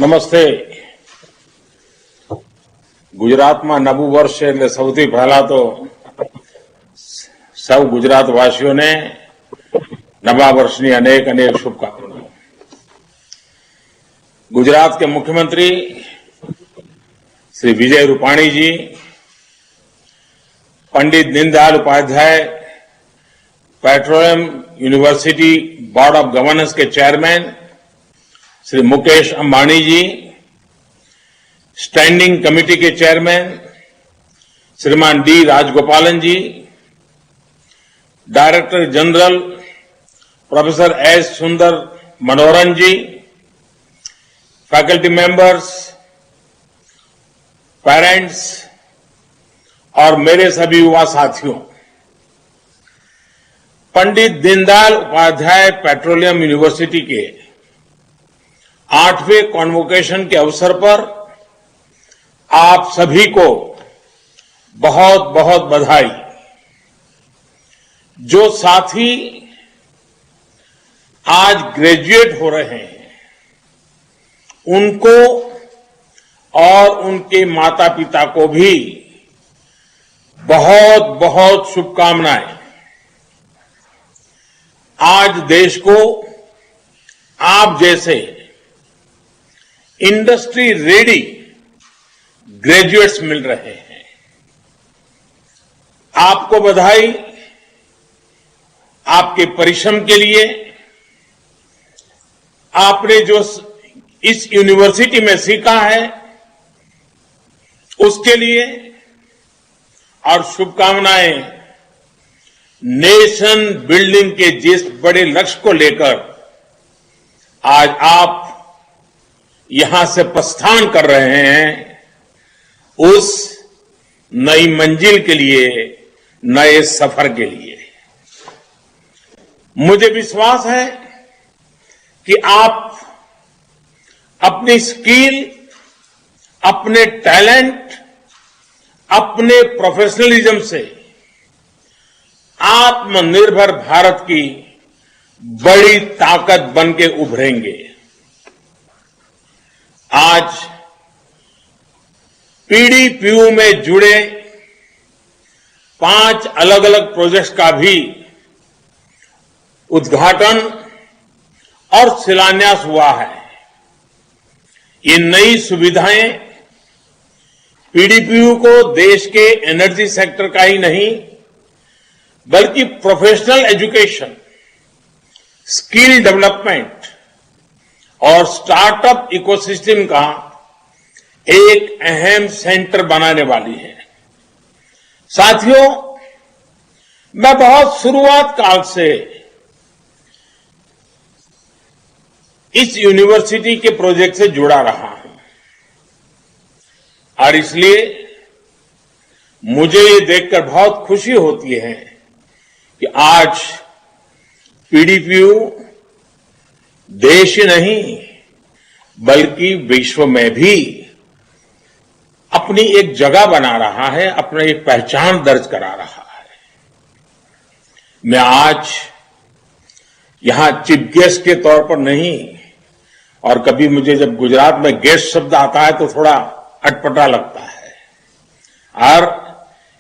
નમસ્તે. ગુજરાતમાં નવું વર્ષ છે એટલે સૌથી પહેલા તો સૌ ગુજરાતવાસીઓને નવા વર્ષની અનેક અનેક શુભકામનાઓ. गुजरात के मुख्यमंत्री Shri Vijay Rupani ji, Pandit Deendayal Upadhyay petroleum university board of governance के chairman Shri Mukesh Ambani ji, standing committee के चेयरमैन श्रीमान D Rajagopalan ji, director general professor S Sundar Manoharan ji, faculty members, parents और मेरे सभी युवा साथियों, पंडित दीनदयाल उपाध्याय पेट्रोलियम यूनिवर्सिटी के 8वें कॉन्वोकेशन के अवसर पर आप सभी को बहुत बहुत बधाई. जो साथी आज ग्रेजुएट हो रहे हैं उनको और उनके माता पिता को भी बहुत बहुत शुभकामनाएं. आज देश को आप जैसे इंडस्ट्री रेडी ग्रेजुएट्स मिल रहे हैं. आपको बधाई आपके परिश्रम के लिए. आपने जो इस यूनिवर्सिटी में सीखा है उसके लिए, और शुभकामनाएं नेशन बिल्डिंग के जिस बड़े लक्ष्य को लेकर आज आप यहां से प्रस्थान कर रहे हैं, उस नई मंजिल के लिए, नए सफर के लिए. मुझे विश्वास है कि आप अपनी स्किल, अपने टैलेंट, अपने प्रोफेशनलिज्म से आत्मनिर्भर भारत की बड़ी ताकत बन के उभरेंगे. आज पीडीपीयू में जुड़े 5 अलग अलग प्रोजेक्ट्स का भी उद्घाटन और शिलान्यास हुआ है. ये नई सुविधाएं पीडीपीयू को देश के एनर्जी सेक्टर का ही नहीं बल्कि प्रोफेशनल एजुकेशन, स्किल डेवलपमेंट और स्टार्टअप इकोसिस्टम का एक अहम सेंटर बनाने वाली है. साथियों, मैं बहुत शुरुआत काल से इस यूनिवर्सिटी के प्रोजेक्ट से जुड़ा रहा हूं और इसलिए मुझे ये देखकर बहुत खुशी होती है कि आज पीडीपीयू देश नहीं बल्कि विश्व में भी अपनी एक जगह बना रहा है, अपनी एक पहचान दर्ज करा रहा है. मैं आज यहां चीफ गेस्ट के तौर पर नहीं, और कभी मुझे जब गुजरात में गेस्ट शब्द आता है तो थोड़ा अटपटा लगता है, और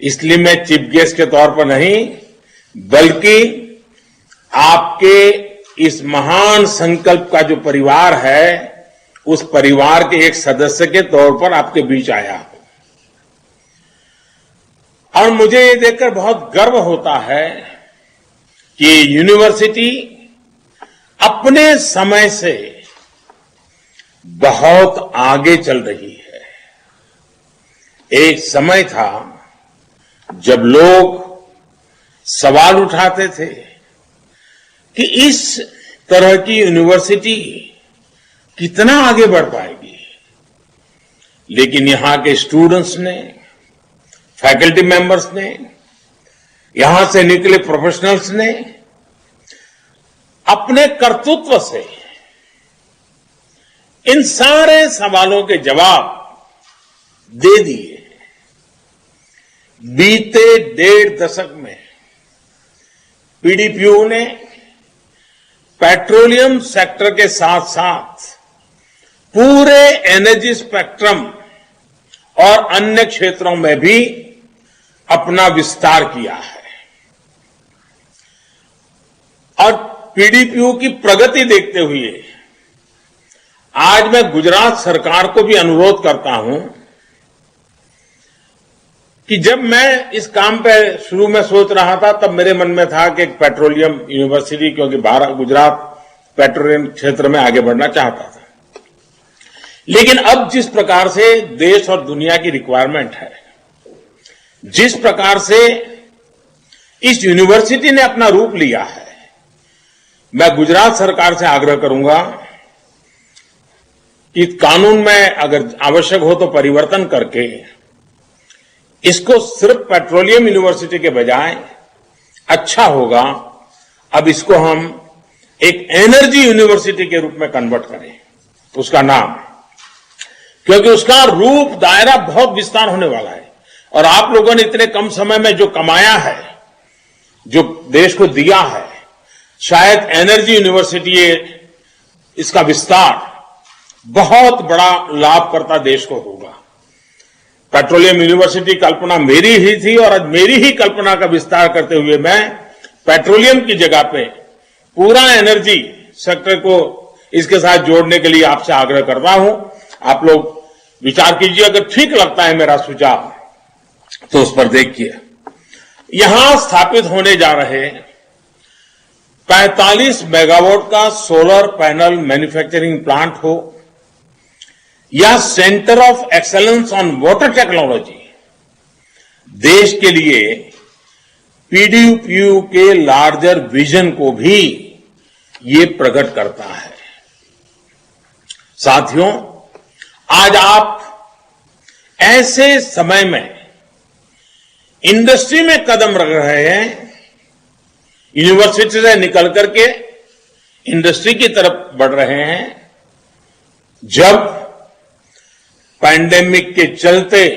इसलिए मैं चीफ गेस्ट के तौर पर नहीं बल्कि आपके इस महान संकल्प का जो परिवार है उस परिवार के एक सदस्य के तौर पर आपके बीच आया हूं. और मुझे ये देखकर बहुत गर्व होता है कि यूनिवर्सिटी अपने समय से बहुत आगे चल रही है. एक समय था जब लोग सवाल उठाते थे कि इस तरह की यूनिवर्सिटी कितना आगे बढ़ पाएगी, लेकिन यहां के स्टूडेंट्स ने, फैकल्टी मेंबर्स ने, यहां से निकले प्रोफेशनल्स ने अपने कर्तृत्व से इन सारे सवालों के जवाब दे दिए. बीते 1.5 दशक में पीडीपीयू ने पेट्रोलियम सेक्टर के साथ साथ पूरे एनर्जी स्पेक्ट्रम और अन्य क्षेत्रों में भी अपना विस्तार किया है। और पीडीपीयू की प्रगति देखते हुए आज मैं गुजरात सरकार को भी अनुरोध करता हूं कि जब मैं इस काम पे शुरू में सोच रहा था तब मेरे मन में था कि एक पेट्रोलियम यूनिवर्सिटी, क्योंकि गुजरात पेट्रोलियम क्षेत्र में आगे बढ़ना चाहता था। लेकिन अब जिस प्रकार से देश और दुनिया की रिक्वायरमेंट है, जिस प्रकार से इस यूनिवर्सिटी ने अपना रूप लिया है, मैं गुजरात सरकार से आग्रह करूंगा कि कानून में अगर आवश्यक हो तो परिवर्तन करके इसको सिर्फ पेट्रोलियम यूनिवर्सिटी के बजाय अच्छा होगा अब इसको हम एक एनर्जी यूनिवर्सिटी के रूप में कन्वर्ट करें, उसका नाम, क्योंकि उसका रूप दायरा बहुत विस्तार होने वाला है। और आप लोगों ने इतने कम समय में जो कमाया है, जो देश को दिया है, शायद एनर्जी यूनिवर्सिटी इसका विस्तार बहुत बड़ा लाभकर्ता देश को होगा। पेट्रोलियम यूनिवर्सिटी कल्पना मेरी ही थी और आज मेरी ही कल्पना का विस्तार करते हुए मैं पेट्रोलियम की जगह पे पूरा एनर्जी सेक्टर को इसके साथ जोड़ने के लिए आपसे आग्रह करता हूं। आप लोग विचार कीजिए, अगर ठीक लगता है मेरा सुझाव तो उस पर देखिए। यहां स्थापित होने जा रहे 45 मेगावाट का सोलर पैनल मैन्युफैक्चरिंग प्लांट हो या centre of excellence on water technology, देश के लिए पीडीपीयू के लार्जर विजन को भी ये प्रकट करता है। साथियों, आज आप ऐसे समय में इंडस्ट्री में कदम रख रहे हैं, यूनिवर्सिटी से निकल करके इंडस्ट्री की तरफ बढ़ रहे हैं, जब पैंडेमिक के चलते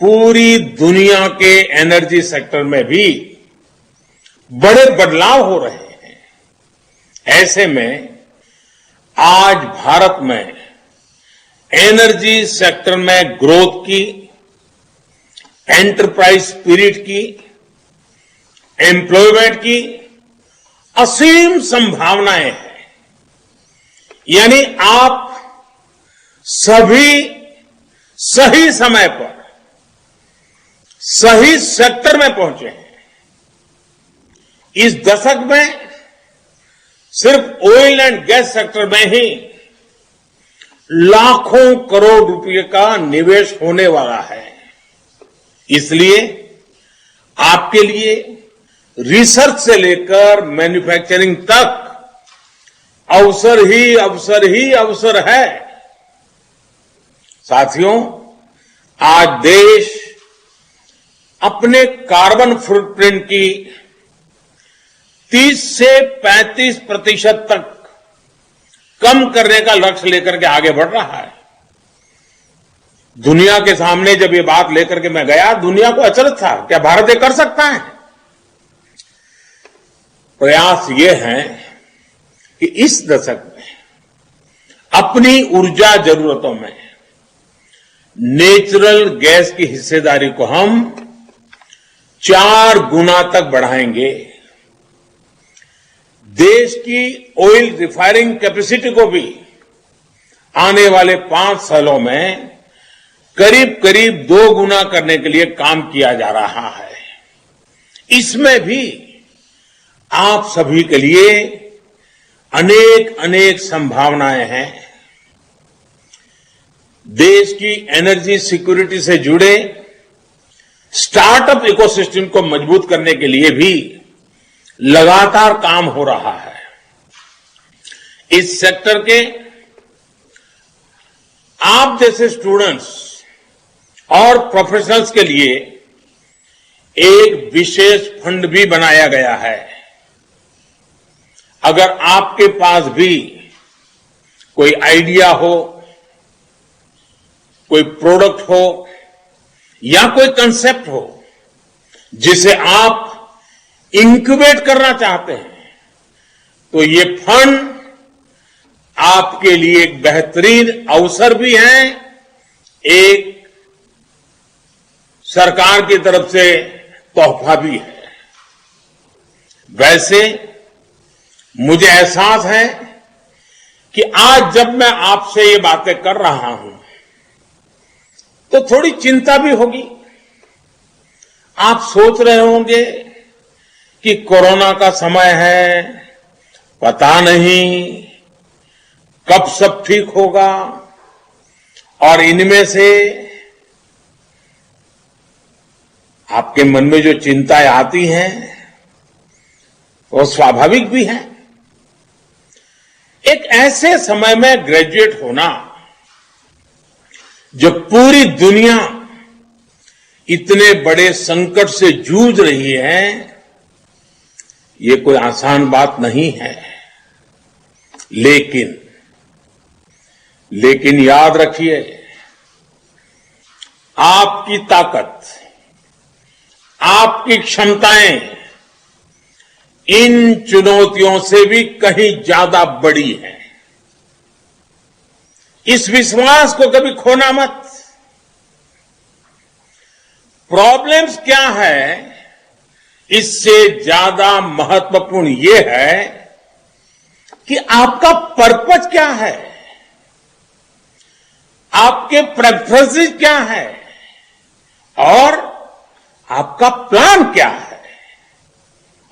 पूरी दुनिया के एनर्जी सेक्टर में भी बड़े बदलाव हो रहे हैं। ऐसे में आज भारत में एनर्जी सेक्टर में ग्रोथ की, एंटरप्राइज स्पिरिट की, एम्प्लॉयमेंट की असीम संभावनाएं हैं। यानी आप सभी सही समय पर सही सेक्टर में पहुंचे हैं। इस दशक में सिर्फ ऑयल एंड गैस सेक्टर में ही लाखों करोड़ रुपए का निवेश होने वाला है। इसलिए आपके लिए रिसर्च से लेकर मैन्युफैक्चरिंग तक अवसर ही अवसर है। साथियों, आज देश अपने कार्बन फुटप्रिंट की 30 से 35% तक कम करने का लक्ष्य लेकर के आगे बढ़ रहा है। दुनिया के सामने जब ये बात लेकर के मैं गया, दुनिया को अचरज था, क्या भारत ये कर सकता है? प्रयास ये है कि इस दशक में अपनी ऊर्जा जरूरतों में नेचुरल गैस की हिस्सेदारी को हम 4 गुना तक बढ़ाएंगे। देश की ऑयल रिफाइनिंग कैपेसिटी को भी आने वाले 5 सालों में करीब 2 गुना करने के लिए काम किया जा रहा है। इसमें भी आप सभी के लिए अनेक संभावनाएं हैं। देश की एनर्जी सिक्योरिटी से जुड़े स्टार्टअप इकोसिस्टम को मजबूत करने के लिए भी लगातार काम हो रहा है। इस सेक्टर के आप जैसे स्टूडेंट्स और प्रोफेशनल्स के लिए एक विशेष फंड भी बनाया गया है। अगर आपके पास भी कोई आइडिया हो, कोई प्रोडक्ट हो या कोई कंसेप्ट हो जिसे आप इंक्यूबेट करना चाहते हैं, तो ये फंड आपके लिए एक बेहतरीन अवसर भी है, एक सरकार की तरफ से तोहफा भी है। वैसे मुझे एहसास है कि आज जब मैं आपसे ये बातें कर रहा हूं तो थोड़ी चिंता भी होगी। आप सोच रहे होंगे कि कोरोना का समय है, पता नहीं कब सब ठीक होगा, और इनमें से आपके मन में जो चिंताएं आती हैं वो स्वाभाविक भी है। एक ऐसे समय में ग्रेजुएट होना, जब पूरी दुनिया इतने बड़े संकट से जूझ रही है, ये कोई आसान बात नहीं है। लेकिन याद रखिए, आपकी ताकत, आपकी क्षमताएं इन चुनौतियों से भी कहीं ज्यादा बड़ी हैं। इस विश्वास को कभी खोना मत। प्रॉब्लम्स क्या है, इससे ज्यादा महत्वपूर्ण यह है कि आपका पर्पज क्या है, आपके प्रेफरेंसेस क्या है और आपका प्लान क्या है।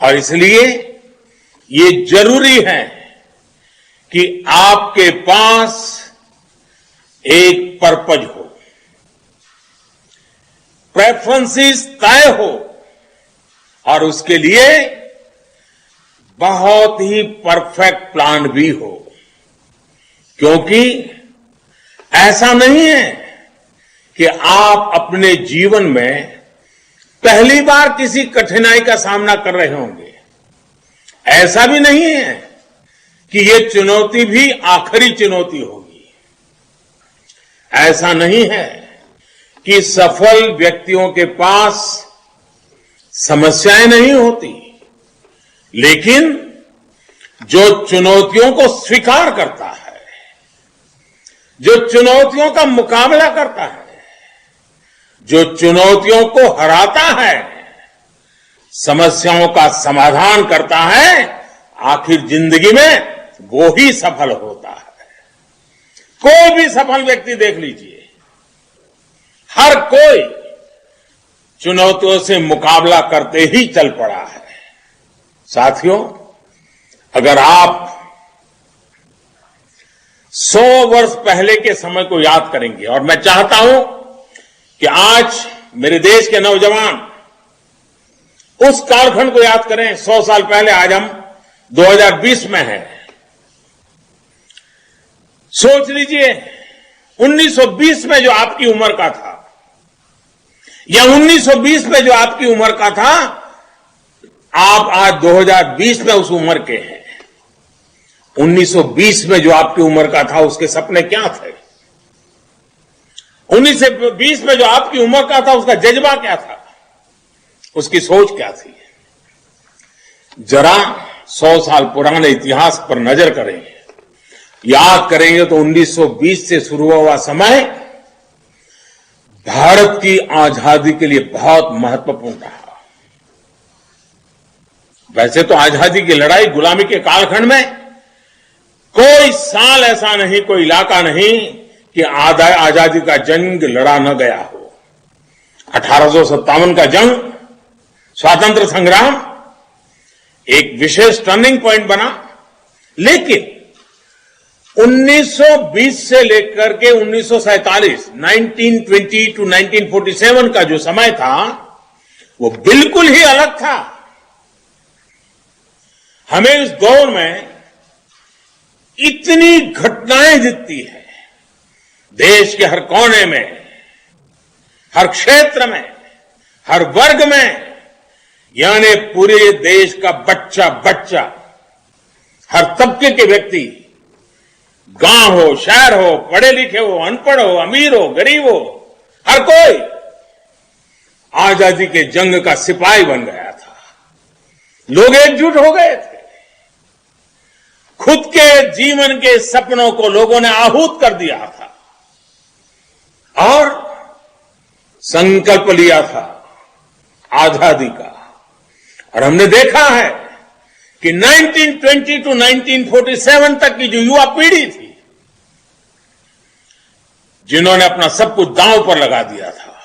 और इसलिए ये जरूरी है कि आपके पास एक पर्पज हो, प्रेफरेंसेस तय हो, और उसके लिए बहुत ही परफेक्ट प्लान भी हो। क्योंकि ऐसा नहीं है कि आप अपने जीवन में पहली बार किसी कठिनाई का सामना कर रहे होंगे। ऐसा भी नहीं है कि ये चुनौती भी आखिरी चुनौती होगी। ऐसा नहीं है कि सफल व्यक्तियों के पास समस्याएं नहीं होती, लेकिन जो चुनौतियों को स्वीकार करता है, जो चुनौतियों का मुकाबला करता है, जो चुनौतियों को हराता है, समस्याओं का समाधान करता है, आखिर जिंदगी में वो ही सफल होता है। कोई भी सफल व्यक्ति देख लीजिए, हर कोई चुनौतियों से मुकाबला करते ही चल पड़ा है। साथियों, अगर आप 100 वर्ष पहले के समय को याद करेंगे, और मैं चाहता हूं कि आज मेरे देश के नौजवान उस कालखंड को याद करें। 100 साल पहले, आज हम 2020 में हैं। सोच लीजिए, 1920 में जो आपकी उम्र का था, या 1920 में जो आपकी उम्र का था, आप आज 2020 में उस उम्र के हैं। 1920 में जो आपकी उम्र का था, उसके सपने क्या थे? 1920 में जो आपकी उम्र का था, उसका जज्बा क्या था, उसकी सोच क्या थी? जरा 100 साल पुराने इतिहास पर नजर करें, याद करेंगे तो 1920 से शुरू हुआ समय भारत की आजादी के लिए बहुत महत्वपूर्ण रहा। वैसे तो आजादी की लड़ाई, गुलामी के कालखंड में कोई साल ऐसा नहीं, कोई इलाका नहीं कि आजादी का जंग लड़ा न गया हो। 1857 का जंग, स्वातंत्र संग्राम एक विशेष टर्निंग पॉइंट बना। लेकिन 1920 से लेकर के 1947, 1920 टू 1947 का जो समय था, वो बिल्कुल ही अलग था। हमें इस दौर में इतनी घटनाएं दिखती है, देश के हर कोने में, हर क्षेत्र में, हर वर्ग में, यानी पूरे देश का बच्चा बच्चा, हर तबके के व्यक्ति, गांव हो, शहर हो, पढ़े लिखे हो, अनपढ़ हो, अमीर हो, गरीब हो, हर कोई आजादी के जंग का सिपाही बन गया था। लोग एकजुट हो गए थे। खुद के जीवन के सपनों को लोगों ने आहूत कर दिया था और संकल्प लिया था आजादी का। और हमने देखा है कि 1920 टू 1947 तक की जो युवा पीढ़ी थी, जिन्होंने अपना सब कुछ दांव पर लगा दिया था,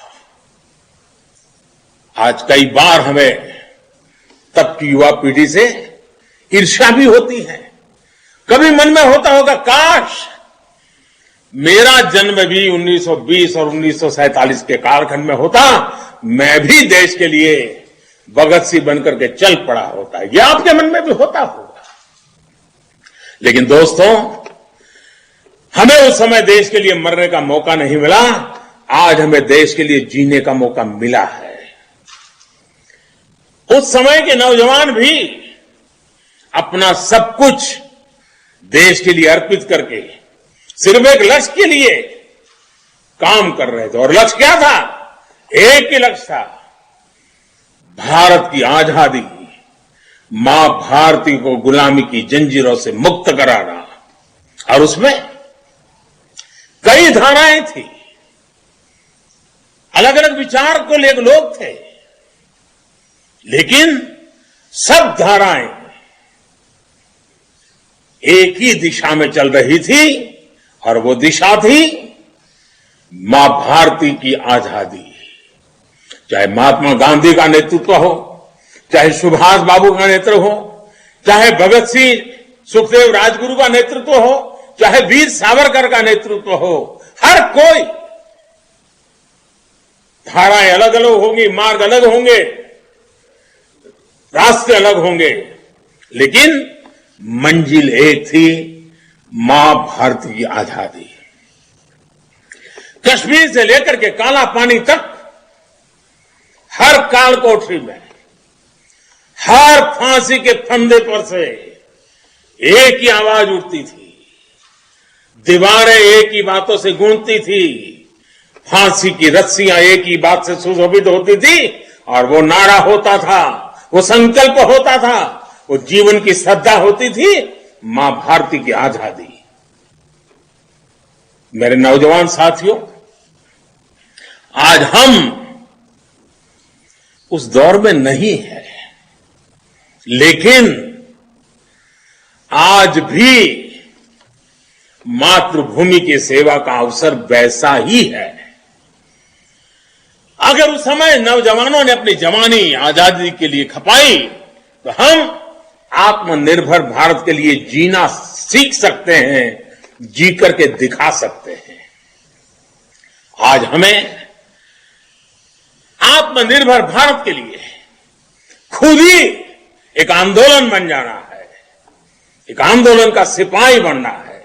आज कई बार हमें तब की युवा पीढ़ी से ईर्ष्या भी होती है। कभी मन में होता होगा, काश मेरा जन्म भी 1920 और 1947 के कालखंड में होता, मैं भी देश के लिए भगत सिंह बनकर के चल पड़ा होता। यह आपके मन में भी होता होगा। लेकिन दोस्तों, हमें उस समय देश के लिए मरने का मौका नहीं मिला, आज हमें देश के लिए जीने का मौका मिला है। उस समय के नौजवान भी अपना सब कुछ देश के लिए अर्पित करके सिर्फ एक लक्ष्य के लिए काम कर रहे थे। और लक्ष्य क्या था? एक ही लक्ष्य था, भारत की आजादी, मां भारती को गुलामी की जंजीरों से मुक्त कराना। और उसमें कई धाराएं थी, अलग अलग विचार को लेकर लोग थे, लेकिन सब धाराएं एक ही दिशा में चल रही थी और वो दिशा थी मां भारती की आजादी। चाहे महात्मा गांधी का नेतृत्व हो, चाहे सुभाष बाबू का नेतृत्व हो, चाहे भगत सिंह सुखदेव राजगुरु का नेतृत्व हो, चाहे वीर सावरकर का नेतृत्व हो, हर कोई, धाराएं अलग अलग होंगी, मार्ग अलग होंगे, रास्ते अलग होंगे, लेकिन मंजिल एक थी, मां भारती की आजादी। कश्मीर से लेकर के काला पानी तक हर काल कोठरी में, हर फांसी के फंदे पर से एक ही आवाज उठती थी, दीवारें एक ही बातों से गूंजती थी, फांसी की रस्सियां एक ही बात से सुशोभित होती थी, और वो नारा होता था, वो संकल्प होता था, वो जीवन की श्रद्धा होती थी, मां भारती की आजादी। मेरे नौजवान साथियों, आज हम उस दौर में नहीं है, लेकिन आज भी मातृभूमि की सेवा का अवसर वैसा ही है। अगर उस समय नौजवानों ने अपनी जवानी आजादी के लिए खपाई, तो हम आत्मनिर्भर भारत के लिए जीना सीख सकते हैं, जी करके दिखा सकते हैं। आज हमें आत्मनिर्भर भारत के लिए खुद ही एक आंदोलन बन जाना है, एक आंदोलन का सिपाही बनना है,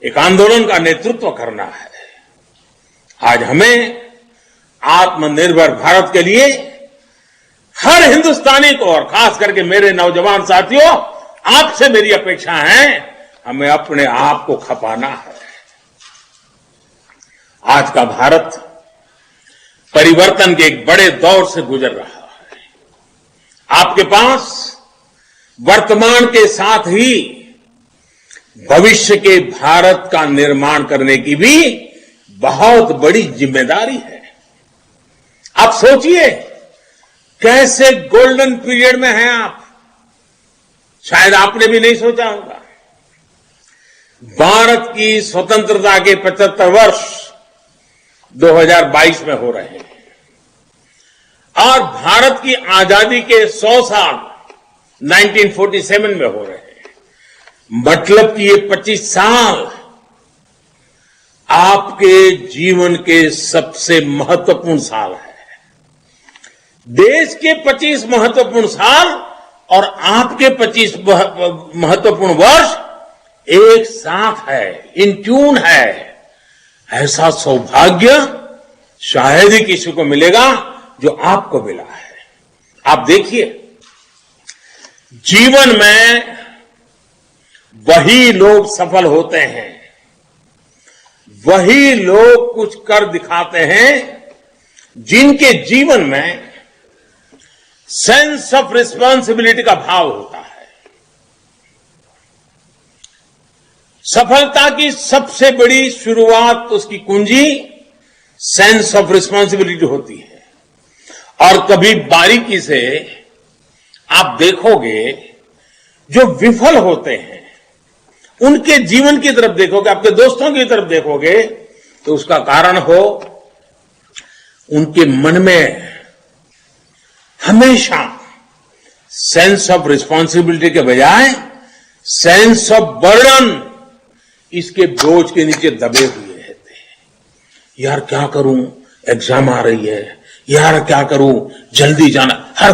एक आंदोलन का नेतृत्व करना है। आज हमें आत्मनिर्भर भारत के लिए हर हिंदुस्तानी को, और खास करके मेरे नौजवान साथियों, आपसे मेरी अपेक्षा है, हमें अपने आप को खपाना है। आज का भारत परिवर्तन के एक बड़े दौर से गुजर रहा है। आपके पास वर्तमान के साथ ही भविष्य के भारत का निर्माण करने की भी बहुत बड़ी जिम्मेदारी है। आप सोचिए, कैसे गोल्डन पीरियड में हैं आप, शायद आपने भी नहीं सोचा होगा। भारत की स्वतंत्रता के 75 वर्ष 2022 में हो रहे हैं, और भारत की आजादी के 100 साल 1947 में हो रहे हैं। मतलब कि ये 25 साल आपके जीवन के सबसे महत्वपूर्ण साल है। देश के 25 महत्वपूर्ण साल और आपके 25 महत्वपूर्ण वर्ष एक साथ है, इन ट्यून है। ऐसा सौभाग्य शायद ही किसी को मिलेगा जो आपको मिला है। आप देखिए, जीवन में वही लोग सफल होते हैं, वही लोग कुछ कर दिखाते हैं जिनके जीवन में सेंस ऑफ रिस्पॉन्सिबिलिटी का भाव होता है। सफलता की सबसे बड़ी शुरुआत, उसकी कुंजी सेंस ऑफ रिस्पॉन्सिबिलिटी होती है। और कभी बारीकी से आप देखोगे, जो विफल होते हैं उनके जीवन की तरफ देखोगे, आपके दोस्तों की तरफ देखोगे, तो उसका कारण हो उनके मन में हमेशा सेंस ऑफ रिस्पॉन्सिबिलिटी के बजाय सेंस ऑफ बर्डन, इसके बोझ के नीचे दबे हुए रहते हैं। यार क्या करूं, एग्जाम आ रही है, यार क्या करूं, जल्दी जाना, हर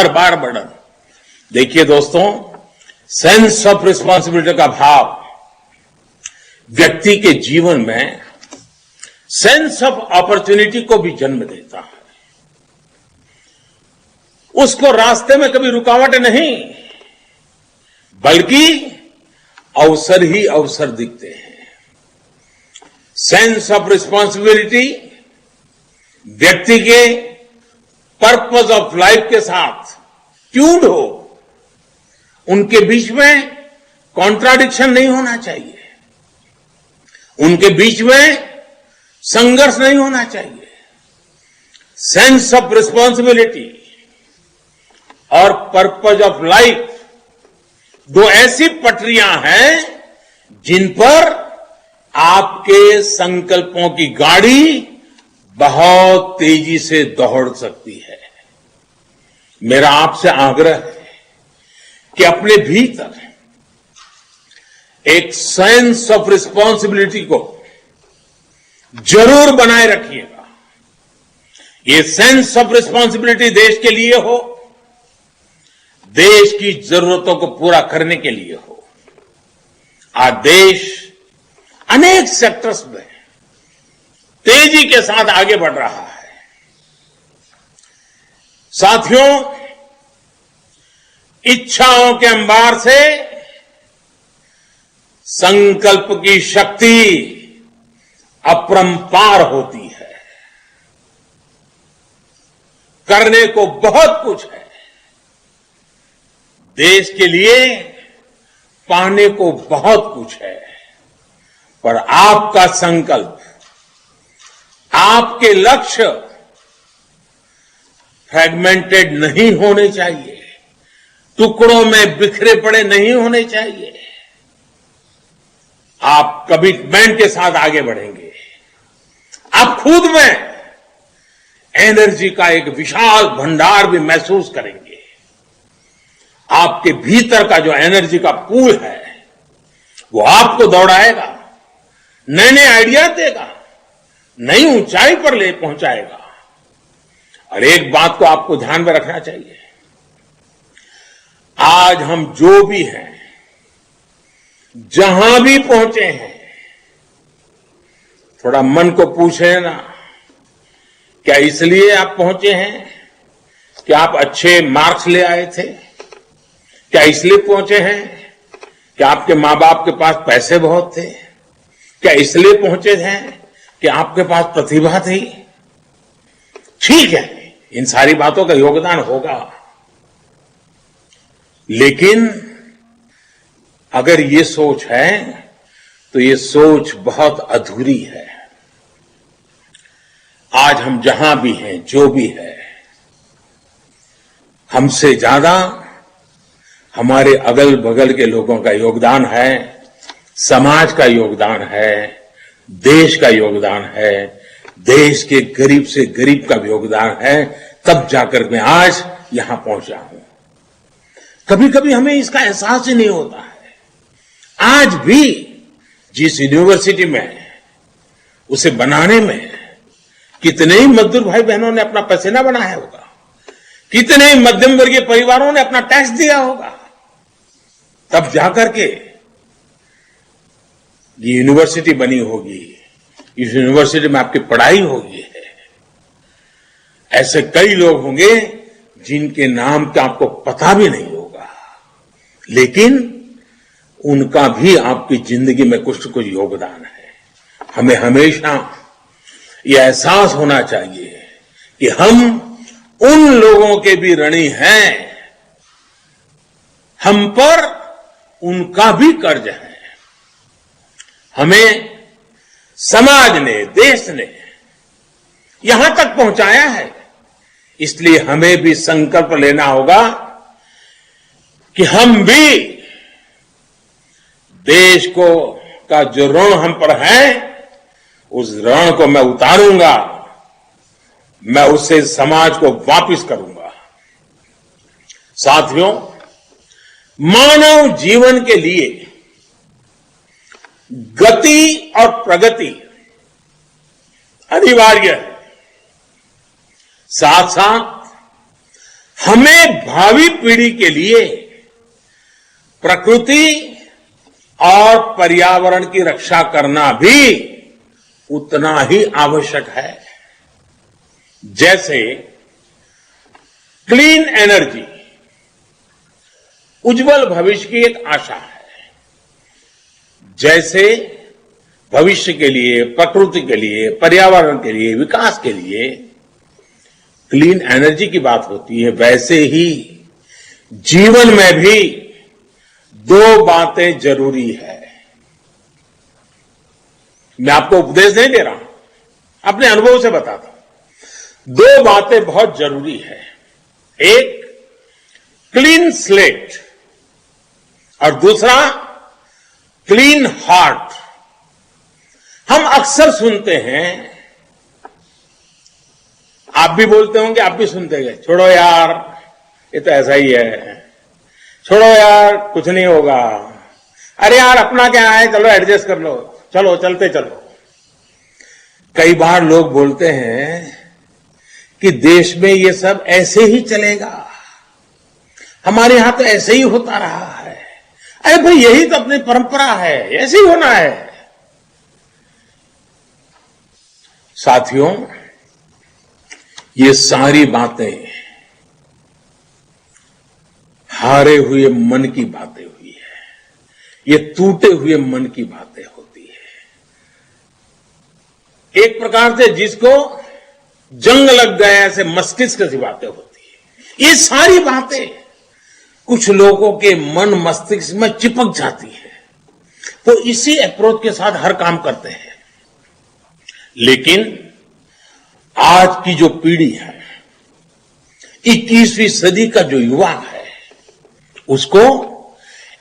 बार बर्डन। देखिए दोस्तों, सेंस ऑफ रिस्पॉन्सिबिलिटी का भाव व्यक्ति के जीवन में सेंस ऑफ अपॉर्चुनिटी को भी जन्म देता है। उसको रास्ते में कभी रुकावट नहीं, बल्कि अवसर ही अवसर दिखते हैं। सेंस ऑफ रिस्पॉन्सिबिलिटी व्यक्ति के पर्पस ऑफ लाइफ के साथ ट्यून्ड हो, उनके बीच में कॉन्ट्राडिक्शन नहीं होना चाहिए, उनके बीच में संघर्ष नहीं होना चाहिए। सेंस ऑफ रिस्पॉन्सिबिलिटी और पर्पस ऑफ लाइफ दो ऐसी पटरियां हैं जिन पर आपके संकल्पों की गाड़ी बहुत तेजी से दौड़ सकती है। मेरा आपसे आग्रह है कि अपने भीतर एक सेंस ऑफ रिस्पॉन्सिबिलिटी को जरूर बनाए रखिएगा। ये सेंस ऑफ रिस्पॉन्सिबिलिटी देश के लिए हो, देश की जरूरतों को पूरा करने के लिए हो। आज देश अनेक सेक्टर्स में तेजी के साथ आगे बढ़ रहा है। साथियों, इच्छाओं के अंबार से संकल्प की शक्ति अपरंपार होती है। करने को बहुत कुछ है, देश के लिए पाने को बहुत कुछ है, पर आपका संकल्प, आपके लक्ष्य फ्रैगमेंटेड नहीं होने चाहिए, टुकड़ों में बिखरे पड़े नहीं होने चाहिए। आप कमिटमेंट के साथ आगे बढ़ेंगे, आप खुद में एनर्जी का एक विशाल भंडार भी महसूस करेंगे। आपके भीतर का जो एनर्जी का पूल है वो आपको दौड़ाएगा, नए नए आइडिया देगा, नई ऊंचाई पर ले पहुंचाएगा। और एक बात को आपको ध्यान में रखना चाहिए, आज हम जो भी हैं, जहां भी पहुंचे हैं, थोड़ा मन को पूछे ना, क्या इसलिए आप पहुंचे हैं कि आप अच्छे मार्क्स ले आए थे? क्या इसलिए पहुंचे हैं कि आपके मां बाप के पास पैसे बहुत थे? क्या इसलिए पहुंचे हैं कि आपके पास प्रतिभा थी? ठीक है, इन सारी बातों का योगदान होगा, लेकिन अगर ये सोच है तो ये सोच बहुत अधूरी है। आज हम जहां भी हैं, जो भी है, हमसे ज्यादा हमारे अगल बगल के लोगों का योगदान है, समाज का योगदान है, देश का योगदान है, देश के गरीब से गरीब का भी योगदान है। तब जाकर मैं आज यहां पहुंचा हूं। कभी कभी हमें इसका एहसास ही नहीं होता है। आज भी जिस यूनिवर्सिटी में, उसे बनाने में कितने ही मजदूर भाई बहनों ने अपना पसीना बनाया होगा, कितने ही मध्यम वर्गीय परिवारों ने अपना टैक्स दिया होगा, तब जाकर के ये यूनिवर्सिटी बनी होगी, इस यूनिवर्सिटी में आपकी पढ़ाई होगी है। ऐसे कई लोग होंगे जिनके नाम का आपको पता भी नहीं होगा, लेकिन उनका भी आपकी जिंदगी में कुछ न कुछ योगदान है। हमें हमेशा ये एहसास होना चाहिए कि हम उन लोगों के भी ऋणी हैं, हम पर उनका भी कर्ज है। हमें समाज ने, देश ने यहां तक पहुंचाया है, इसलिए हमें भी संकल्प लेना होगा कि हम भी देश को का जो ऋण हम पर है, उस ऋण को मैं उतारूंगा, मैं उससे समाज को वापस करूंगा। साथियों, मानव जीवन के लिए गति और प्रगति अनिवार्य है। साथ साथ हमें भावी पीढ़ी के लिए प्रकृति और पर्यावरण की रक्षा करना भी उतना ही आवश्यक है। जैसे क्लीन एनर्जी उज्जवल भविष्य की एक आशा है, जैसे भविष्य के लिए, प्रकृति के लिए, पर्यावरण के लिए, विकास के लिए क्लीन एनर्जी की बात होती है, वैसे ही जीवन में भी दो बातें जरूरी है। मैं आपको उपदेश नहीं दे रहा हूं, अपने अनुभव से बताता हूं। दो बातें बहुत जरूरी है। एक क्लीन स्लेट और दूसरा क्लीन हार्ट। हम अक्सर सुनते हैं, आप भी बोलते होंगे, आप भी सुनते गए, छोड़ो यार ये तो ऐसा ही है, छोड़ो यार कुछ नहीं होगा, अरे यार अपना क्या है, चलो एडजस्ट कर लो, चलो चलते चलो। कई बार लोग बोलते हैं कि देश में ये सब ऐसे ही चलेगा, हमारे यहां तो ऐसे ही होता रहा है। अरे भाई यही तो अपनी परंपरा है, ऐसे ही होना है। साथियों, ये सारी बातें हारे हुए मन की बातें हुई है, ये टूटे हुए मन की बातें होती है। एक प्रकार से जिसको जंग लग गया ऐसे मस्तिष्क की बातें होती है। ये सारी बातें कुछ लोगों के मन मस्तिष्क में चिपक जाती है, तो इसी अप्रोच के साथ हर काम करते हैं। लेकिन आज की जो पीढ़ी है, 21वीं सदी का जो युवा है, उसको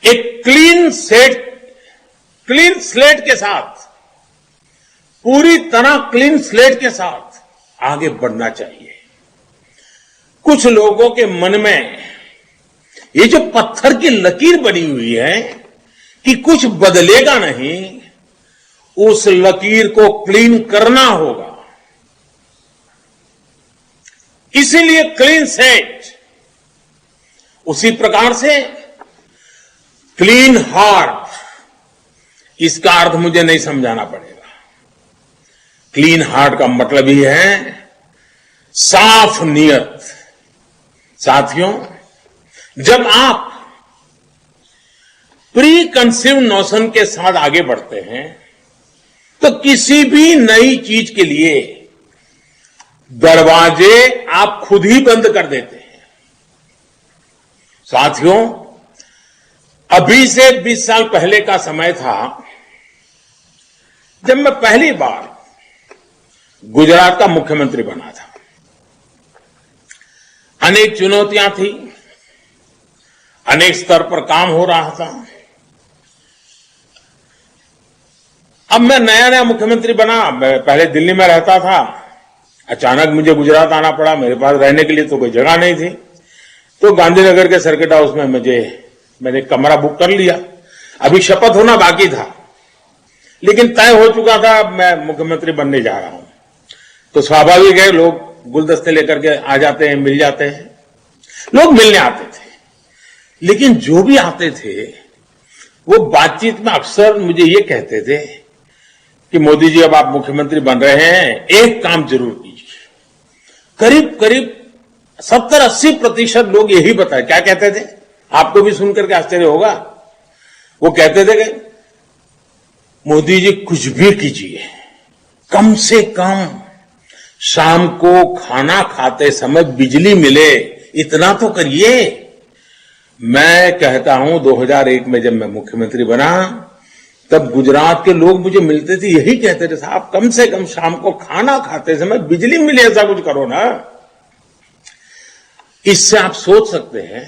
एक क्लीन स्लेट के साथ, पूरी तरह क्लीन स्लेट के साथ आगे बढ़ना चाहिए। कुछ लोगों के मन में ये जो पत्थर की लकीर बनी हुई है कि कुछ बदलेगा नहीं, उस लकीर को क्लीन करना होगा। इसीलिए क्लीन स्लेट, उसी प्रकार से क्लीन हार्ट, इसका अर्थ मुझे नहीं समझाना पड़ेगा। क्लीन हार्ट का मतलब ही है साफ नियत। साथियों, जब आप प्री कंसीव नोशन के साथ आगे बढ़ते हैं, तो किसी भी नई चीज के लिए दरवाजे आप खुद ही बंद कर देते हैं। साथियों, अभी से 20 साल पहले का समय था जब मैं पहली बार गुजरात का मुख्यमंत्री बना था। अनेक चुनौतियां थी, अनेक स्तर पर काम हो रहा था। अब मैं नया मुख्यमंत्री बना, मैं पहले दिल्ली में रहता था, अचानक मुझे गुजरात आना पड़ा। मेरे पास रहने के लिए तो कोई जगह नहीं थी, तो गांधीनगर के सर्किट हाउस में मैंने कमरा बुक कर लिया। अभी शपथ होना बाकी था, लेकिन तय हो चुका था मैं मुख्यमंत्री बनने जा रहा हूं। तो स्वाभाविक है, लोग गुलदस्ते लेकर के आ जाते हैं, मिल जाते हैं। लोग मिलने आते थे, लेकिन जो भी आते थे वो बातचीत में अक्सर मुझे ये कहते थे कि मोदी जी अब आप मुख्यमंत्री बन रहे हैं, एक काम जरूर कीजिए। करीब 70-80% लोग यही बताए। क्या कहते थे, आपको भी सुनकर के आश्चर्य होगा। वो कहते थे कि मोदी जी कुछ भी कीजिए, कम से कम शाम को खाना खाते समय बिजली मिले, इतना तो करिए। मैं कहता हूं 2001 में जब मैं मुख्यमंत्री बना तब गुजरात के लोग मुझे मिलते थे, यही कहते थे साहब कम से कम शाम को खाना खाते समय बिजली मिले ऐसा कुछ करो ना। इससे आप सोच सकते हैं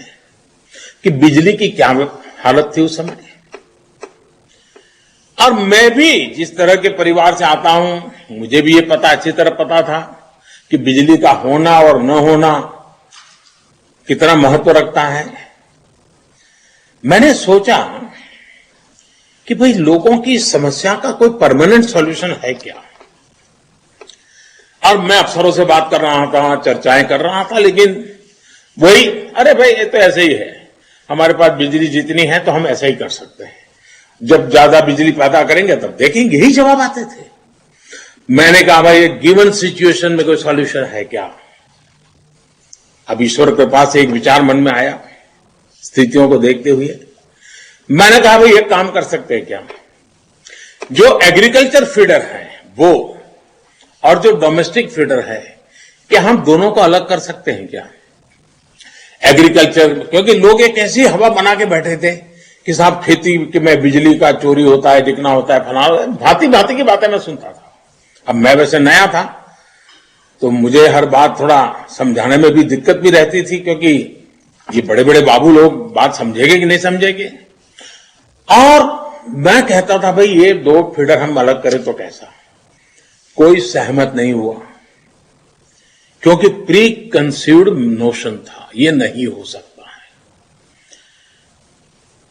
कि बिजली की क्या हालत थी उस समय। और मैं भी जिस तरह के परिवार से आता हूं मुझे भी ये पता अच्छी तरह पता था कि बिजली का होना और न होना कितना महत्व रखता है। मैंने सोचा कि भाई लोगों की समस्या का कोई परमानेंट सॉल्यूशन है क्या। और मैं अफसरों से बात कर रहा था, चर्चाएं कर रहा था, लेकिन वही अरे भाई ये तो ऐसे ही है, हमारे पास बिजली जितनी है तो हम ऐसा ही कर सकते हैं, जब ज्यादा बिजली पैदा करेंगे तब देखेंगे, यही जवाब आते थे। मैंने कहा भाई गिवन सिचुएशन में कोई सॉल्यूशन है क्या। अब ईश्वर के पास एक विचार मन में आया स्थितियों को देखते हुए। मैंने कहा भाई एक काम कर सकते हैं क्या, जो एग्रीकल्चर फीडर है वो और जो डोमेस्टिक फीडर है क्या हम दोनों को अलग कर सकते हैं क्या। एग्रीकल्चर, क्योंकि लोग एक ऐसी हवा बना के बैठे थे कि साहब खेती में बिजली का चोरी होता है, दिखना होता है, फला, भांति भांति की बातें मैं सुनता था। अब मैं वैसे नया था तो मुझे हर बात थोड़ा समझाने में भी दिक्कत भी रहती थी, क्योंकि ये बड़े बड़े बाबू लोग बात समझेंगे कि नहीं समझेंगे। और मैं कहता था भाई ये दो फीडर हम अलग करें तो कैसा। कोई सहमत नहीं हुआ, क्योंकि प्री कंसीव्ड नोशन था, ये नहीं हो सकता है।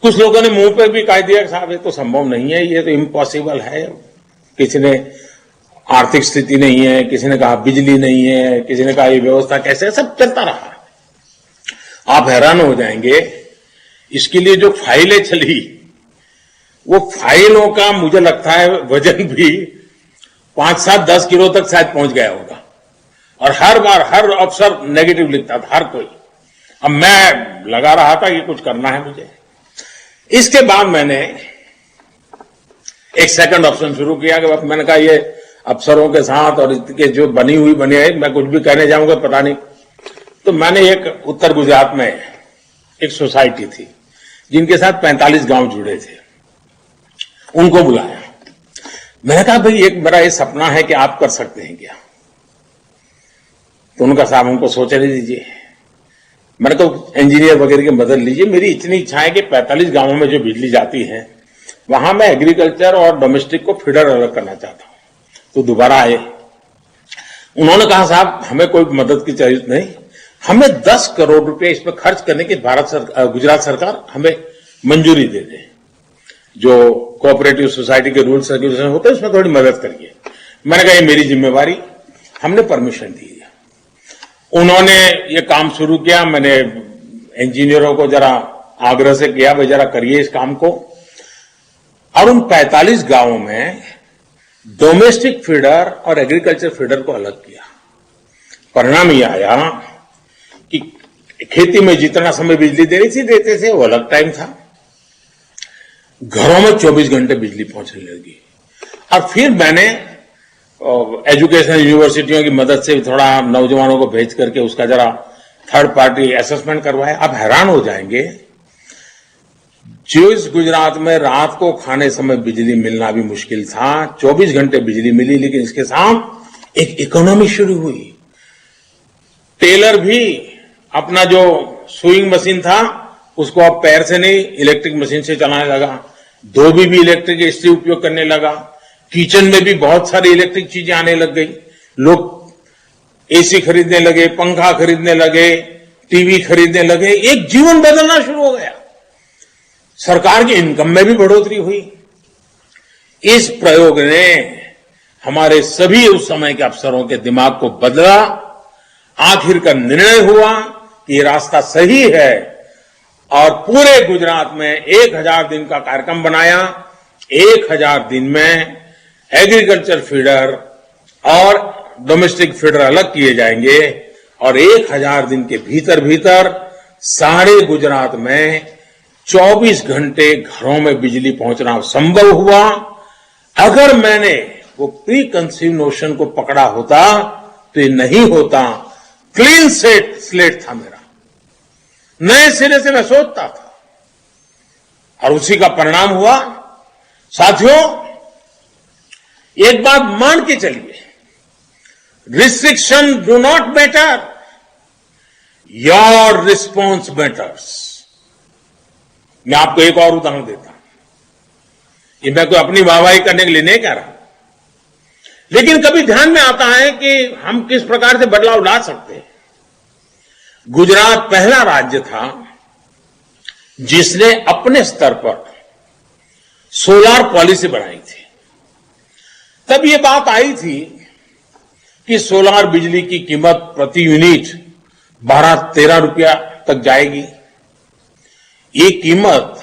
कुछ लोगों ने मुंह पे भी कह दिया साहब ये तो संभव नहीं है, ये तो इम्पॉसिबल है। किसी ने आर्थिक स्थिति नहीं है, किसी ने कहा बिजली नहीं है, किसी ने कहा ये व्यवस्था कैसे, सब चलता रहा। आप हैरान हो जाएंगे, इसके लिए जो फाइलें चली वो फाइलों का मुझे लगता है वजन भी 5-7-10 किलो तक शायद पहुंच गया होगा। और हर बार हर अफसर नेगेटिव लिखता था, हर कोई। अब मैं लगा रहा था कि कुछ करना है मुझे। इसके बाद मैंने एक सेकंड ऑप्शन शुरू किया कि मैंने कहा ये अफसरों के साथ और इसके जो बनी हुई बनी है, मैं कुछ भी कहने जाऊंगा पता नहीं। तो मैंने एक उत्तर गुजरात में एक सोसाइटी थी जिनके साथ 45 गांव जुड़े थे, उनको बुलाया। मैंने कहा भाई एक मेरा ये सपना है कि आप कर सकते हैं क्या। तो उनका साहब हमको सोचने दीजिए। मैंने कहा इंजीनियर वगैरह की मदद लीजिए, मेरी इतनी इच्छा है कि 45 गांवों में जो बिजली जाती है वहां मैं एग्रीकल्चर और डोमेस्टिक को फीडर अलग करना चाहता हूं। तो दोबारा आए, उन्होंने कहा साहब हमें कोई मदद की जरूरत नहीं, हमें 10 करोड़ रुपए इस पर खर्च करने की गुजरात सरकार हमें मंजूरी दे दे। जो कोऑपरेटिव सोसाइटी के रूल्स रेगुलेशन होते हैं उसमें थोड़ी मदद करिए। मैंने कहा ये मेरी जिम्मेवारी, हमने परमिशन दी। उन्होंने ये काम शुरू किया। मैंने इंजीनियरों को जरा आग्रह से किया भाई जरा करिए इस काम को। और उन 45 गांवों में डोमेस्टिक फीडर और एग्रीकल्चर फीडर को अलग किया। परिणाम ये आया कि खेती में जितना समय बिजली देते थे वो अलग टाइम था, घरों में 24 घंटे बिजली पहुंचने लगी। और फिर मैंने एजुकेशन यूनिवर्सिटियों की मदद से थोड़ा नौजवानों को भेज करके उसका जरा थर्ड पार्टी असेसमेंट करवाया। आप हैरान हो जाएंगे, जो इस गुजरात में रात को खाने समय बिजली मिलना भी मुश्किल था, 24 घंटे बिजली मिली। लेकिन इसके साथ एक इकोनॉमी शुरू हुई। टेलर भी अपना जो सुइंग मशीन था उसको अब पैर से नहीं इलेक्ट्रिक मशीन से चलाने लगा। धोबी भी इलेक्ट्रिक इस्त्री उपयोग करने लगा। किचन में भी बहुत सारी इलेक्ट्रिक चीजें आने लग गई। लोग एसी खरीदने लगे, पंखा खरीदने लगे, टीवी खरीदने लगे। एक जीवन बदलना शुरू हो गया। सरकार की इनकम में भी बढ़ोतरी हुई। इस प्रयोग ने हमारे सभी उस समय के अफसरों के दिमाग को बदला। आखिरकार निर्णय हुआ कि ये रास्ता सही है और पूरे गुजरात में 1000 दिन का कार्यक्रम बनाया। 1000 दिन में एग्रीकल्चर फीडर और डोमेस्टिक फीडर अलग किए जाएंगे और 1000 दिन के भीतर भीतर सारे गुजरात में 24 घंटे घरों में बिजली पहुंचना संभव हुआ। अगर मैंने वो प्री कंसीव नोशन को पकड़ा होता तो ये नहीं होता। क्लीन स्लेट था मेरा। नए सिरे से मैं सोचता था और उसी का परिणाम हुआ। साथियों, एक बात मान के चलिए, restriction do not matter, your response matters. मैं आपको एक और उदाहरण देता हूं। ये मैं कोई अपनी वाहवाही करने के लिए नहीं कह रहा, लेकिन कभी ध्यान में आता है कि हम किस प्रकार से बदलाव ला सकते हैं। गुजरात पहला राज्य था जिसने अपने स्तर पर सोलार पॉलिसी बनाई थी। तब ये बात आई थी कि सोलार बिजली की कीमत प्रति यूनिट 12-13 रुपया तक जाएगी। ये कीमत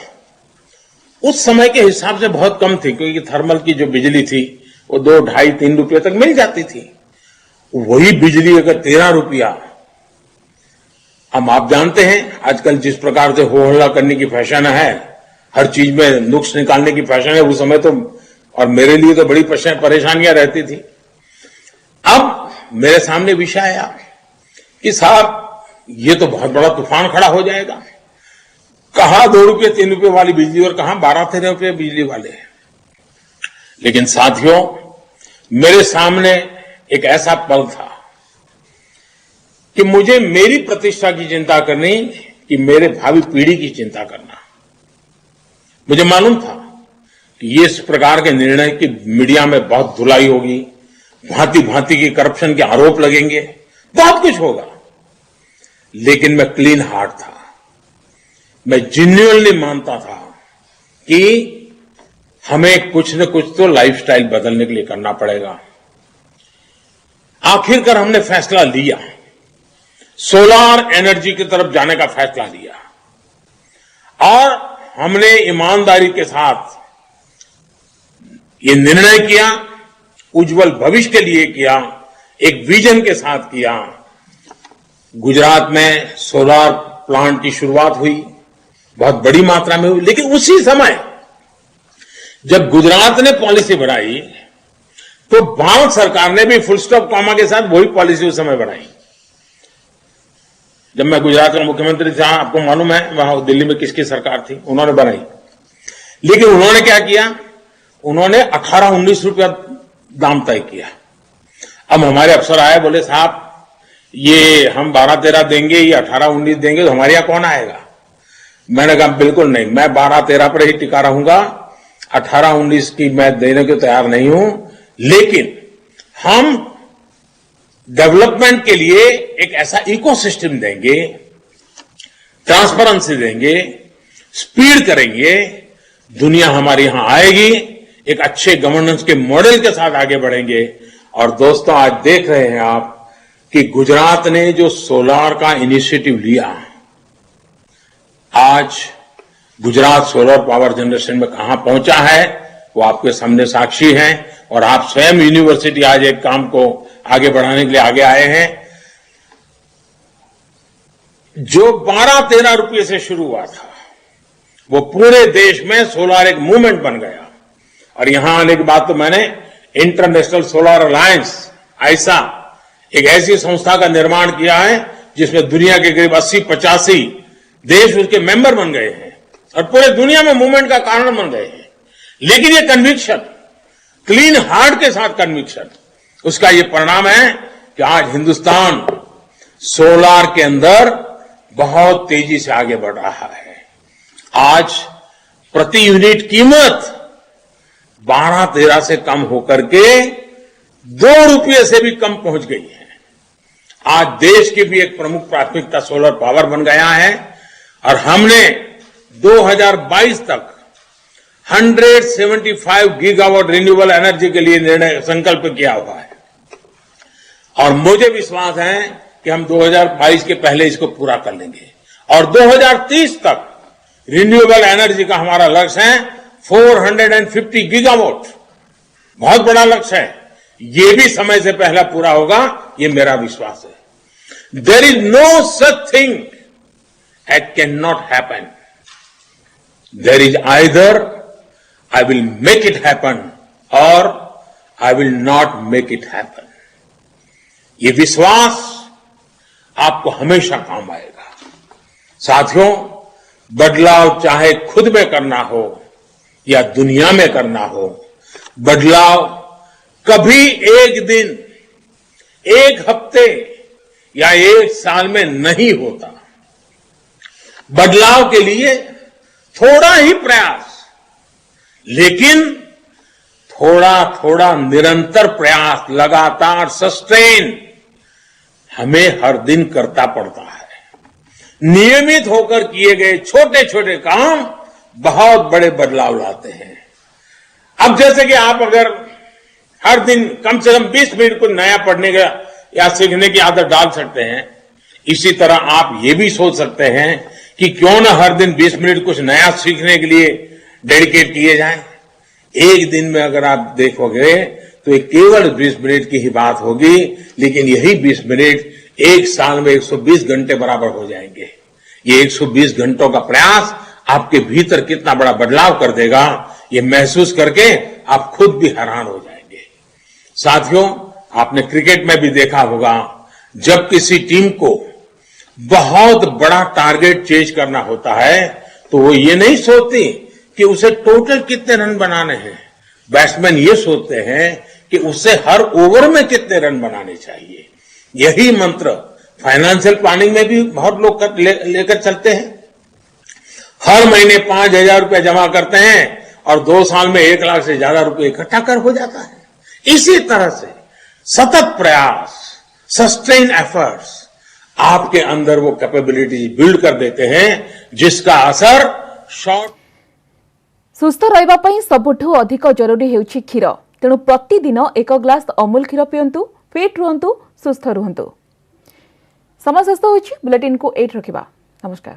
उस समय के हिसाब से बहुत कम थी, क्योंकि थर्मल की जो बिजली थी वो 2, 2.5, 3 रुपये तक मिल जाती थी। वही बिजली अगर 13 रुपया, हम आप जानते हैं आजकल जिस प्रकार से हो हल्ला करने की फैशन है, हर चीज में नुक्स निकालने की फैशन है, उस समय तो, और मेरे लिए तो बड़ी परेशानियां रहती थी। अब मेरे सामने विषय आया कि साहब ये तो बहुत बड़ा तूफान खड़ा हो जाएगा, कहां 2 रुपये 3 रुपये वाली बिजली और कहां 12-13 रुपये बिजली वाले। लेकिन साथियों, मेरे सामने एक ऐसा पल था कि मुझे मेरी प्रतिष्ठा की चिंता करनी कि मेरे भावी पीढ़ी की चिंता करना। मुझे मालूम था कि ये इस प्रकार के निर्णय की मीडिया में बहुत धुलाई होगी, भांति भांति की करप्शन के आरोप लगेंगे, बहुत कुछ होगा। लेकिन मैं क्लीन हार्ट था, मैं जेन्युइनली मानता था कि हमें कुछ न कुछ तो लाइफस्टाइल बदलने के लिए करना पड़ेगा। आखिरकार हमने फैसला लिया, सोलार एनर्जी की तरफ जाने का फैसला लिया और हमने ईमानदारी के साथ ये निर्णय किया, उज्जवल भविष्य के लिए किया, एक विजन के साथ किया। गुजरात में सोलार प्लांट की शुरुआत हुई, बहुत बड़ी मात्रा में हुई। लेकिन उसी समय जब गुजरात ने पॉलिसी बनाई तो भारत सरकार ने भी फुल स्टॉप कॉमा के साथ वही पॉलिसी उस समय बनाई। जब मैं गुजरात का मुख्यमंत्री था, आपको मालूम है वहां दिल्ली में किसकी सरकार थी, उन्होंने बनाई। लेकिन उन्होंने क्या किया, उन्होंने 18-19 रुपया दाम तय किया। अब हमारे अफसर आए, बोले साहब ये हम 12-13 देंगे, ये 18-19 देंगे, तो हमारे यहां कौन आएगा। मैंने कहा बिल्कुल नहीं, मैं 12-13 पर ही टिका रहूंगा, 18-19 की मैं देने को तैयार नहीं हूं। लेकिन हम डेवलपमेंट के लिए एक ऐसा इकोसिस्टम देंगे, ट्रांसपेरेंसी देंगे, स्पीड करेंगे, दुनिया हमारे यहां आएगी, एक अच्छे गवर्नेंस के मॉडल के साथ आगे बढ़ेंगे। और दोस्तों, आज देख रहे हैं आप कि गुजरात ने जो सोलार का इनिशिएटिव लिया, आज गुजरात सोलर पावर जनरेशन में कहां पहुंचा है वो आपके सामने साक्षी हैं। और आप स्वयं यूनिवर्सिटी आज एक काम को आगे बढ़ाने के लिए आगे आए हैं। जो 12-13 रुपये से शुरू हुआ था वो पूरे देश में सोलार एक मूवमेंट बन गया। और यहां आने के बाद तो मैंने इंटरनेशनल सोलर अलायंस, ऐसा एक ऐसी संस्था का निर्माण किया है जिसमें दुनिया के करीब 80-85 देश उसके मेंबर बन गए हैं और पूरे दुनिया में मूवमेंट का कारण बन गए हैं। लेकिन ये कन्विक्शन, क्लीन हार्ट के साथ कन्विक्शन, उसका ये परिणाम है कि आज हिंदुस्तान सोलार के अंदर बहुत तेजी से आगे बढ़ रहा है। आज प्रति यूनिट कीमत 12-13 से कम होकर के 2 रुपये से भी कम पहुंच गई है। आज देश की भी एक प्रमुख प्राथमिकता सोलर पावर बन गया है और हमने 2022 तक 175 गीगावाट रिन्यूएबल एनर्जी के लिए निर्णय संकल्प किया हुआ है। और मुझे विश्वास है कि हम 2022 के पहले इसको पूरा कर लेंगे और 2030 तक रिन्यूएबल एनर्जी का हमारा लक्ष्य है 450 गीगावाट। बहुत बड़ा लक्ष्य है, ये भी समय से पहला पूरा होगा, ये मेरा विश्वास है। There is no such thing at can not happen, there is either I will make it happen or I will not make it happen. ये विश्वास आपको हमेशा काम आएगा। साथियों, बदलाव चाहे खुद में करना हो या दुनिया में करना हो, बदलाव कभी एक दिन, एक हफ्ते या एक साल में नहीं होता। बदलाव के लिए थोड़ा ही प्रयास, लेकिन थोड़ा थोड़ा निरंतर प्रयास, लगातार सस्टेन हमें हर दिन करता पड़ता है। नियमित होकर किए गए छोटे छोटे काम बहुत बड़े बदलाव लाते हैं। अब जैसे कि आप अगर हर दिन कम से कम 20 मिनट कुछ नया पढ़ने का या सीखने की आदत डाल सकते हैं, इसी तरह आप ये भी सोच सकते हैं कि क्यों ना हर दिन 20 मिनट कुछ नया सीखने के लिए डेडिकेट किए जाएं। एक दिन में अगर आप देखोगे तो ये केवल 20 मिनट की ही बात होगी, लेकिन यही 20 मिनट एक साल में 120 घंटे बराबर हो जाएंगे। ये 120 घंटों का प्रयास आपके भीतर कितना बड़ा बदलाव कर देगा, ये महसूस करके आप खुद भी हैरान हो जाएंगे। साथियों, आपने क्रिकेट में भी देखा होगा, जब किसी टीम को बहुत बड़ा टारगेट चेज करना होता है तो वो ये नहीं सोचती कि उसे टोटल कितने रन बनाने हैं। बैट्समैन ये सोचते हैं कि उसे हर ओवर में कितने रन बनाने चाहिए। यही मंत्र फाइनेंशियल प्लानिंग में भी बहुत लोग लेकर चलते हैं। हर महीने 5,000 रुपया जमा करते हैं और 2 साल में 1 लाख से ज्यादा रुपये इकट्ठा कर हो जाता है। इसी तरह से सतत प्रयास, सस्टेन एफर्ट्स आपके अंदर वो कैपेबिलिटी बिल्ड कर देते हैं जिसका असर शॉर्ट। सुस्थ रहिबा पई सबुठु अधिक जरूरी हेउछि क्षीर। तेणु प्रतिदिन 1 ग्लास अमूल क्षीर पियंतु, फिट रुहंतु, सुस्थ रुहंतु। समय स्वस्थ होछि बुलेटिन को 8 रखिबा। नमस्कार।